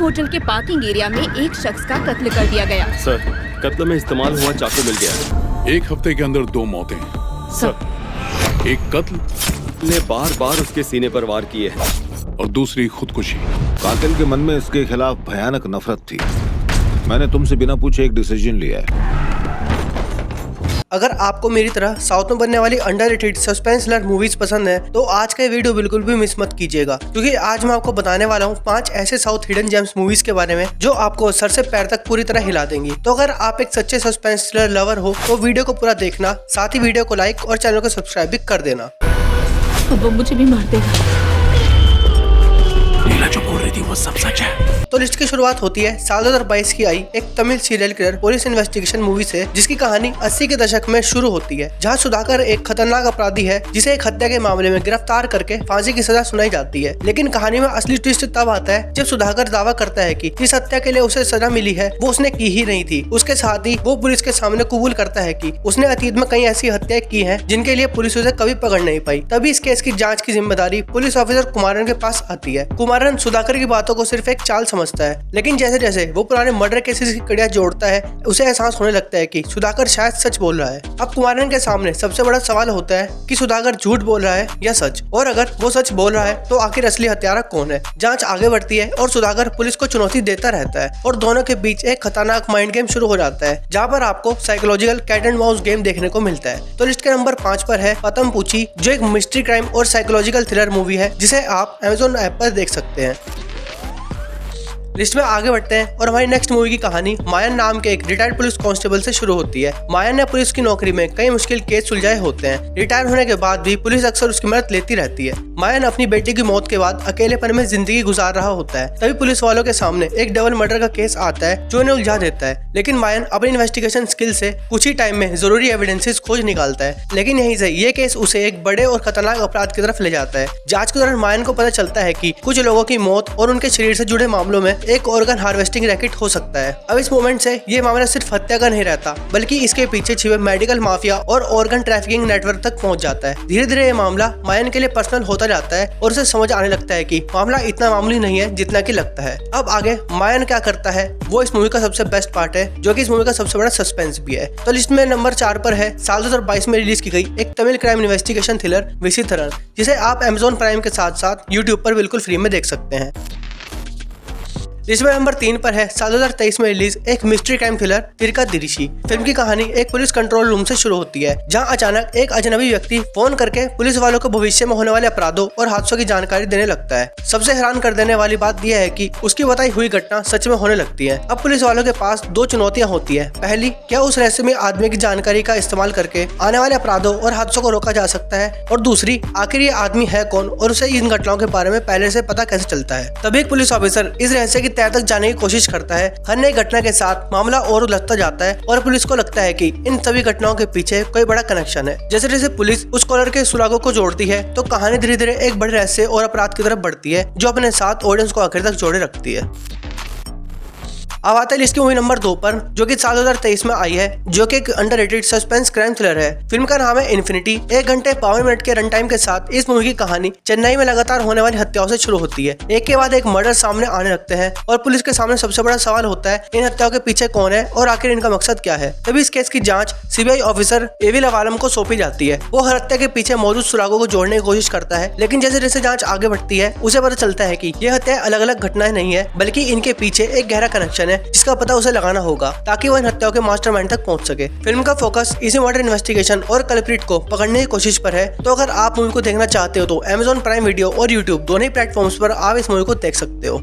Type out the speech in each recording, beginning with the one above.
Hotel के parking area में एक शख्स का कत्ल कर दिया गया। सर, कत्ल में इस्तेमाल हुआ चाकू मिल गया। 1 हफ्ते के अंदर 2 मौतें। सर, एक कत्ल ने बार बार उसके सीने पर वार किए हैं और दूसरी खुदकुशी। कातिल के मन में इसके खिलाफ भयानक नफरत थी। मैंने तुमसे बिना पूछे एक डिसीजन लिया है। अगर आपको मेरी तरह साउथ में बनने वाली अंडररेटेड सस्पेंस थ्रिलर मूवीज पसंद है तो आज का वीडियो बिल्कुल भी मिस मत कीजिएगा, क्योंकि आज मैं आपको बताने वाला हूँ 5 ऐसे साउथ हिडन जेम्स मूवीज के बारे में जो आपको सर से पैर तक पूरी तरह हिला देंगी। तो अगर आप एक सच्चे सस्पेंस थ्रिलर लवर हो तो वीडियो को पूरा देखना, साथ ही वीडियो को लाइक और चैनल को सब्सक्राइब भी कर देना। अब वो मुझे भी मार देगा। नीला जो बोल रही थी वो सब सच है। तो लिस्ट की शुरुआत होती है साल 2022 की आई एक Tamil serial killer police investigation movie से, जिसकी कहानी 80 के दशक में शुरू होती है, जहां सुधाकर एक खतरनाक अपराधी है जिसे एक हत्या के मामले में गिरफ्तार करके फांसी की सजा सुनाई जाती है। लेकिन कहानी में असली ट्विस्ट तब आता है जब सुधाकर दावा करता है कि जिस हत्या के लिए उसे सजा मिली है वो उसने की ही नहीं थी। उसके साथ ही वो पुलिस के सामने कबूल करता है कि उसने अतीत में कई ऐसी हत्याएं की हैं जिनके लिए पुलिस उसे कभी पकड़ नहीं पाई। तभी इस केस की जाँच की जिम्मेदारी पुलिस ऑफिसर कुमारन के पास आती है। कुमारन सुधाकर की बातों को सिर्फ एक चाल समझता है, लेकिन जैसे जैसे वो पुराने मर्डर केसेस की कड़ियां जोड़ता है उसे एहसास होने लगता है कि सुधाकर शायद सच बोल रहा है। अब कुमारन के सामने सबसे बड़ा सवाल होता है कि सुधाकर झूठ बोल रहा है या सच, और अगर वो सच बोल रहा है तो आखिर असली हत्यारा कौन है। जांच आगे बढ़ती है और सुधाकर पुलिस को चुनौती देता रहता है और दोनों के बीच एक खतरनाक माइंड गेम शुरू हो जाता है, जहाँ पर आपको psychological cat and mouse game देखने को मिलता है। तो लिस्ट के नंबर 5 पर है पतम पूछी, जो एक मिस्ट्री क्राइम और साइकोलॉजिकल थ्रिलर मूवी है जिसे आप Amazon ऐप पर देख सकते हैं। लिस्ट में आगे बढ़ते हैं और हमारी नेक्स्ट मूवी की कहानी मायन नाम के एक रिटायर्ड पुलिस कांस्टेबल से शुरू होती है। मायन ने पुलिस की नौकरी में कई मुश्किल केस सुलझाए होते हैं। रिटायर होने के बाद भी पुलिस अक्सर उसकी मदद लेती रहती है। मायन अपनी बेटी की मौत के बाद अकेलेपन में जिंदगी गुजार रहा होता है। तभी पुलिस वालों के सामने एक डबल मर्डर का केस आता है जो उन्हें उलझा देता है। लेकिन मायन अपनी इन्वेस्टिगेशन स्किल से कुछ ही टाइम में जरूरी एविडेंसेस खोज निकालता है। लेकिन यहीं से ये केस उसे एक बड़े और खतरनाक अपराध की तरफ ले जाता है। जांच के दौरान मायन को पता चलता है कि कुछ लोगों की मौत और उनके शरीर से जुड़े मामलों में एक ऑर्गन हार्वेस्टिंग रैकेट हो सकता है। अब इस मोमेंट से ये मामला सिर्फ हत्या का नहीं रहता, बल्कि इसके पीछे छिपे मेडिकल माफिया और ऑर्गन ट्रैफिकिंग नेटवर्क तक पहुंच जाता है। धीरे धीरे ये मामला मायन के लिए पर्सनल होता जाता है और उसे समझ आने लगता है कि मामला इतना मामूली नहीं है जितना कि लगता है। अब आगे मायन क्या करता है वो इस मूवी का सबसे बेस्ट पार्ट है, जो कि इस मूवी का सबसे बड़ा सस्पेंस भी है। तो लिस्ट में नंबर 4 पर है साल 2022 में रिलीज की गई एक तमिल क्राइम इन्वेस्टिगेशन थ्रिलर विचित्रन, जिसे आप Amazon प्राइम के साथ साथ YouTube पर बिल्कुल फ्री में देख सकते हैं। लिस्ट में नंबर 3 पर है साल 2023 में रिलीज एक मिस्ट्री क्राइम थ्रिलर तिरका दिरिशी। फिल्म की कहानी एक पुलिस कंट्रोल रूम से शुरू होती है, जहां अचानक एक अजनबी व्यक्ति फोन करके पुलिस वालों को भविष्य में होने वाले अपराधों और हादसों की जानकारी देने लगता है। सबसे हैरान कर देने वाली बात यह है कि उसकी बताई हुई घटना सच में होने लगती है। अब पुलिस वालों के पास 2 चुनौतियां होती है। पहली, क्या उस रहस्यमय आदमी की जानकारी का इस्तेमाल करके आने वाले अपराधों और हादसों को रोका जा सकता है, और दूसरी, आखिर ये आदमी है कौन और उसे इन घटनाओं के बारे में पहले से पता कैसे चलता है। तभी एक पुलिस ऑफिसर इस रहस्य की तह तक जाने की कोशिश करता है। हर नई घटना के साथ मामला और उलझता जाता है और पुलिस को लगता है कि इन सभी घटनाओं के पीछे कोई बड़ा कनेक्शन है। जैसे जैसे पुलिस उस कॉलर के सुरागों को जोड़ती है तो कहानी धीरे धीरे एक बड़े रहस्य और अपराध की तरफ बढ़ती है, जो अपने साथ ऑडियंस को आखिर तक जोड़े रखती है। अब आते हैं लिस्ट की मूवी नंबर 2 पर, जो कि साल 2023 में आई है, जो कि एक अंडररेटेड सस्पेंस क्राइम थ्रिलर है। फिल्म का नाम है इन्फिनिटी। 1 घंटे 52 मिनट के रन टाइम के साथ इस मूवी की कहानी चेन्नई में लगातार होने वाली हत्याओं से शुरू होती है। एक के बाद एक मर्डर सामने आने लगते हैं और पुलिस के सामने सबसे बड़ा सवाल होता है इन हत्याओं के पीछे कौन है और आखिर इनका मकसद क्या है। तभी इस केस की जाँच सीबीआई ऑफिसर एविल अवालम को सौंपी जाती है। वो हर हत्या के पीछे मौजूद सुरागों को जोड़ने की कोशिश करता है, लेकिन जैसे जैसे जाँच आगे बढ़ती है उसे पता चलता है कि ये हत्याएं अलग अलग घटनाएं नहीं है, बल्कि इनके पीछे एक गहरा कनेक्शन है जिसका पता उसे लगाना होगा ताकि वो इन हत्याओं के मास्टरमाइंड तक पहुंच सके। फिल्म का फोकस इसी मर्डर इन्वेस्टिगेशन और कल्प्रिट को पकड़ने की कोशिश पर है। तो अगर आप मूवी को देखना चाहते हो तो Amazon प्राइम वीडियो और YouTube दोनों ही प्लेटफॉर्म्स पर आप इस मूवी को देख सकते हो।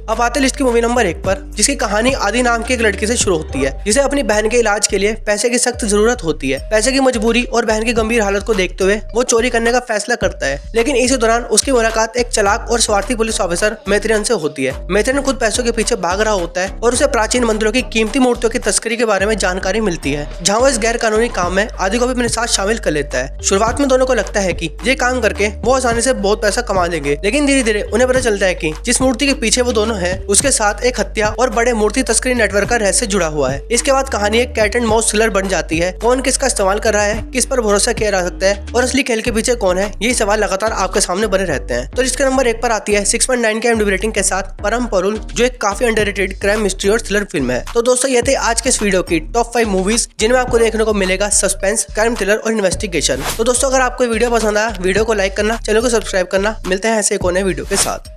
अब आते लिस्ट की मूवी नंबर 1 पर, जिसकी कहानी आदि नाम की एक लड़की से शुरू होती है, जिसे अपनी बहन के इलाज के लिए पैसे की सख्त जरूरत होती है। पैसे की मजबूरी और बहन की गंभीर हालत को देखते हुए वो चोरी करने का फैसला करता है। लेकिन इसी दौरान उसकी मुलाकात एक चालाक और स्वार्थी पुलिस ऑफिसर मैत्रियन से होती है। मैत्रियन खुद पैसों के पीछे भाग रहा होता है और उसे प्राचीन मंदिरों की कीमती मूर्तियों की तस्करी के बारे में जानकारी मिलती है, जहाँ वो इस गैर कानूनी काम में आदि को भी अपने साथ शामिल कर लेता है। शुरुआत में दोनों को लगता है कि ये काम करके वो आसानी से बहुत पैसा कमा लेंगे, लेकिन धीरे धीरे उन्हें पता चलता है कि जिस मूर्ति के पीछे वो दोनों दोनों है उसके साथ एक हत्या और बड़े मूर्ति तस्करी नेटवर्क का रहस्य जुड़ा हुआ है। इसके बाद कहानी एक कैट एंड माउस थ्रिलर बन जाती है। कौन किसका इस्तेमाल कर रहा है, किस पर भरोसा किया जा सकता है और असली खेल के पीछे कौन है, यही सवाल लगातार आपके सामने बने रहते हैं। तो जिसके नंबर 1 पर आती है 6.9 के IMDb रेटिंग के साथ परम परुल, जो एक काफी अंडररेटेड क्राइम मिस्ट्री और थ्रिलर फिल्म है। तो दोस्तों ये थे आज के इस वीडियो की टॉप 5 मूवीज जिनमें आपको देखने को मिलेगा सस्पेंस, क्राइम थ्रिलर और इन्वेस्टिगेशन। तो दोस्तों अगर आपको वीडियो पसंद आया वीडियो को लाइक करना, चैनल को सब्सक्राइब करना। मिलते हैं ऐसे एक और नए वीडियो के साथ।